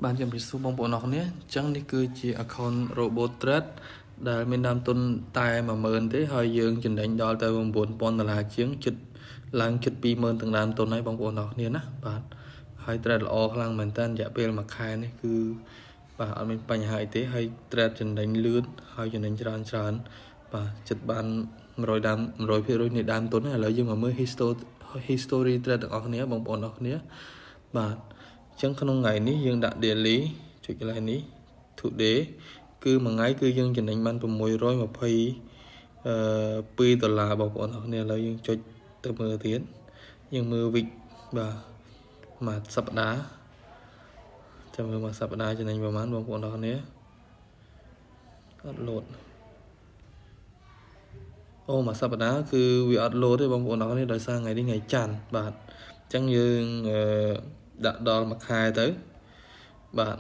បានជំរាបសួរបងប្អូនអរគ្នាអញ្ចឹងនេះគឺជា account robot trade ដែលមានដើមទុនតែ10000ទេហើយយើងចំណេញដល់ទៅ$9000ជាងចិត្តឡើងជិត20000ទាំងដើមទុនហើយបងប្អូនអរគ្នាណាបាទហើយ trade ល្អខ្លាំងមែនតើរយៈពេល1ខែនេះគឺបាទអត់មានបញ្ហាអីទេហើយ trade ចំណេញលឿនហើយចំណេញច្រើនបាទចិត្តបាន100%នៃដើមទុនហើយឥឡូវយើងមកមើល history trade ទាំងអស់គ្នាបងប្អូនអរគ្នាបាទចឹងក្នុងថ្ងៃនេះយើងដាក់ daily ចុចកន្លែងនេះ today គឺមួយថ្ងៃគឺយើងចំណេញបាន$622បងប្អូនអរគ្នាឥឡូវយើងចុចទៅមើលទៀតយើងមើល week បាទមួយសប្តាហ៍ចាំមើលមួយសប្តាហ៍ចំណេញប្រហែលបងប្អូនអរគ្នាអត់លោតអូមួយសប្តាហ៍គឺវាអត់លោតទេបងប្អូនអរគ្នាដោយសារថ្ងៃនេះថ្ងៃច័ន្ទបាទអញ្ចឹងយើងដាក់ដល់មួយខែទៅបាទ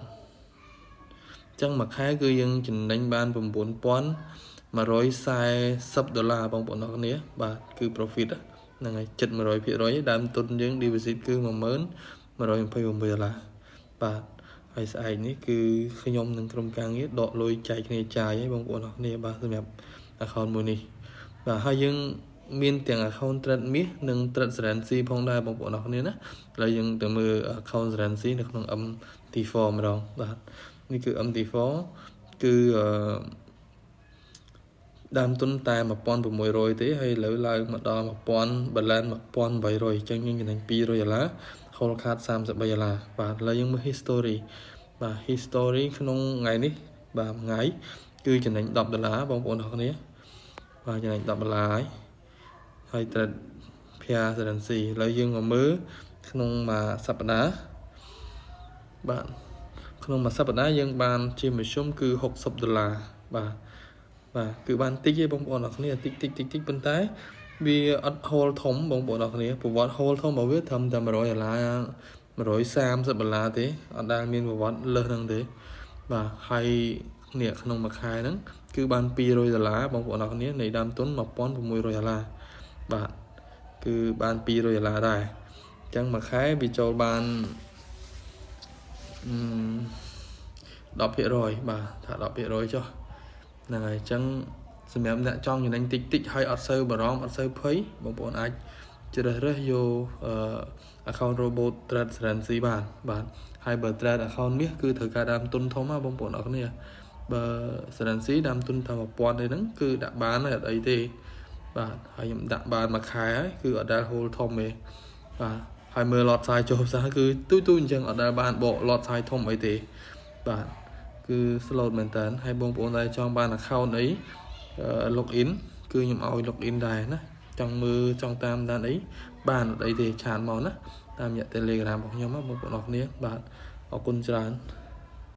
អញ្ចឹងមួយខែគឺយើងចំណេញបាន$9140បងប្អូនអរគ្នាបាទគឺ profit ហ្នឹងហើយជិត100%ដើមទុនយើង deposit គឺ$10128បាទហើយស្អែកនេះគឺខ្ញុំនឹងក្រុមការងារដកលុយចែកគ្នាចាយហើយបងប្អូនអរគ្នាបាទសម្រាប់ account មួយនេះបាទហើយយើងមានទាំង account trade មាសនិង trade currency ផងដែរបងប្អូនអរគ្នាណាឥឡូវយើងទៅមើល account currency នៅក្នុង MT4 ម្ដងបាទនេះគឺ MT4 គឺដើមទុនតែ$1600ទេហើយឥឡូវឡើងមកដល់1000 balance $1800អញ្ចឹងយើងចំណេញ$200 whole card $33បាទឥឡូវយើងមើល history បាទ history ក្នុងថ្ងៃនេះបាទមួយថ្ងៃគឺចំណេញ$10បងប្អូនអរគ្នាបាទចំណេញ$10ហើយ trade pair currency ឥឡូវយើងមកមើលក្នុងមួយសប្តាហ៍បាទក្នុងមួយសប្តាហ៍យើងបានជាមធ្យមគឺ$60បាទគឺបានតិចទេបងប្អូនអរគ្នាតិចប៉ុន្តែវាអត់ hold ធំបងប្អូនអរគ្នាប្រវត្តិ hold ធំរបស់វាត្រឹមតែ$100 $130ទេអត់ដែលមានប្រវត្តិលើសហ្នឹងទេបាទហើយនេះក្នុងមួយខែហ្នឹងគឺបាន$200បងប្អូនអរគ្នានៃដើមទុន$1600បាទគឺបាន$200ដែរអញ្ចឹងមួយខែវាចូលបាន10% បាទថា10% ចុះហ្នឹងហើយអញ្ចឹងសម្រាប់អ្នកចង់ចំណេញតិចហើយអត់សូវបារម្ភអត់សូវភ័យបងប្អូនអាចជ្រើសរើសយក account robot trade currency បាទហើយបើ trade account មាសគឺត្រូវការដើមទុនធំណាបងប្អូនអរគ្នាបើ currency ដើមទុនតែ1000ទេហ្នឹងគឺដាក់បានហើយអត់អីទេបាទហើយខ្ញុំដាក់បានមួយខែហើយគឺអត់ដែល hold ធំទេបាទហើយមើល lot size ចុះផ្សារគឺទូអញ្ចឹងអត់ដែលបានបក lot size ធំអីទេបាទគឺ slow មែនតើហើយបងប្អូនដែលចង់បាន account អីlog in គឺខ្ញុំឲ្យ log in ដែរណាចង់មើលចង់តាមដានអីបានអត់អីទេឆាតមកណាតាមរយៈ Telegram របស់ខ្ញុំបងប្អូនអរគ្នាបាទអរគុណច្រើន